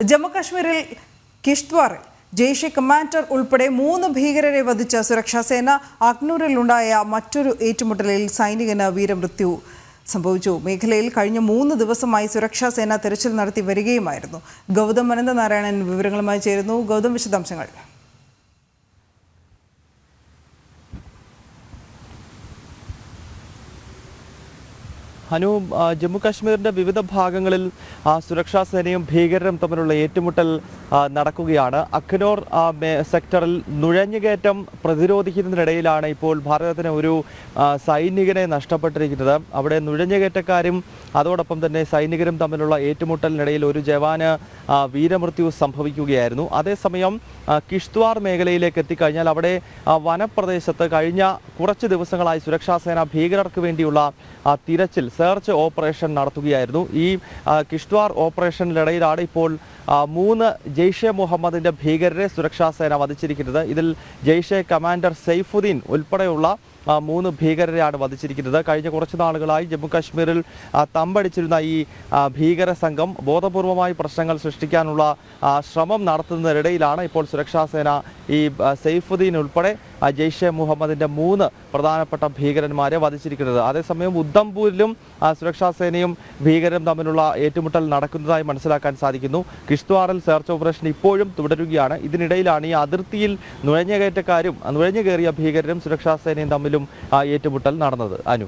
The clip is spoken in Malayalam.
ജമ്മുകാശ്മീരിൽ കിഷ്ത്വാറിൽ ജെയ്ഷെ കമാൻഡർ ഉൾപ്പെടെ 3 ഭീകരരെ വധിച്ച സുരക്ഷാസേന അഗ്നൂരിലുണ്ടായ മറ്റൊരു ഏറ്റുമുട്ടലിൽ സൈനികന് വീരമൃത്യു സംഭവിച്ചു. മേഖലയിൽ കഴിഞ്ഞ 3 ദിവസമായി സുരക്ഷാസേന തെരച്ചിൽ നടത്തി വരികയുമായിരുന്നു. ഗൗതം അനന്തനാരായണൻ വിവരങ്ങളുമായി ചേരുന്നു. ഗൗതം, വിശദാംശങ്ങൾ. ഹനു, ജമ്മുകാശ്മീരിൻ്റെ വിവിധ ഭാഗങ്ങളിൽ സുരക്ഷാ സേനയും ഭീകരരും തമ്മിലുള്ള ഏറ്റുമുട്ടൽ നടക്കുകയാണ്. അഖ്നൂർ സെക്ടറിൽ നുഴഞ്ഞുകയറ്റം പ്രതിരോധിക്കുന്നതിനിടയിലാണ് ഇപ്പോൾ ഭാരതത്തിന് ഒരു സൈനികനെ നഷ്ടപ്പെട്ടിരിക്കുന്നത്. അവിടെ നുഴഞ്ഞുകയറ്റക്കാരും അതോടൊപ്പം തന്നെ സൈനികരും തമ്മിലുള്ള ഏറ്റുമുട്ടലിനിടയിൽ ഒരു ജവാന് വീരമൃത്യു സംഭവിക്കുകയായിരുന്നു. അതേസമയം കിഷ്ത്വാർ മേഖലയിലേക്ക് എത്തിക്കഴിഞ്ഞാൽ അവിടെ വനപ്രദേശത്ത് കഴിഞ്ഞ കുറച്ച് ദിവസങ്ങളായി സുരക്ഷാ സേന ഭീകരർക്ക് വേണ്ടിയുള്ള തിരച്ചിൽ സെർച്ച് ഓപ്പറേഷൻ നടത്തുകയായിരുന്നു. ഈ കിഷ്ത്വാർ ഓപ്പറേഷനിലിടയിലാണ് ഇപ്പോൾ 3 ജെയ്ഷെ മുഹമ്മദിന്റെ ഭീകരരെ സുരക്ഷാ സേന വധിച്ചിരിക്കുന്നത്. ഇതിൽ ജെയ്ഷെ കമാൻഡർ സൈഫുദ്ദീൻ ഉൾപ്പെടെയുള്ള 3 ഭീകരരെയാണ് വധിച്ചിരിക്കുന്നത്. കഴിഞ്ഞ കുറച്ച് നാളുകളായി ജമ്മുകാശ്മീരിൽ തമ്പടിച്ചിരുന്ന ഈ ഭീകര സംഘം ബോധപൂർവമായി പ്രശ്നങ്ങൾ സൃഷ്ടിക്കാനുള്ള ശ്രമം നടത്തുന്നതിനിടയിലാണ് ഇപ്പോൾ സുരക്ഷാ സേന ഈ സൈഫുദ്ദീൻ ഉൾപ്പെടെ ജെയ്ഷെ മുഹമ്മദിന്റെ 3 പ്രധാനപ്പെട്ട ഭീകരന്മാരെ വധിച്ചിരിക്കുന്നത്. അതേസമയം ഉദ്ധംപൂരിലും സുരക്ഷാ സേനയും ഭീകരരും തമ്മിലുള്ള ഏറ്റുമുട്ടൽ നടക്കുന്നതായി മനസ്സിലാക്കാൻ സാധിക്കുന്നു. കിഷ്ത്വാറിൽ സെർച്ച് ഓപ്പറേഷൻ ഇപ്പോഴും തുടരുകയാണ്. ഇതിനിടയിലാണ് ഈ അതിർത്തിയിൽ നുഴഞ്ഞുകയറ്റക്കാരും നുഴഞ്ഞുകയറിയ ഭീകരരും സുരക്ഷാ സേനയും തമ്മിലും ഏറ്റുമുട്ടൽ നടന്നത്. അനു.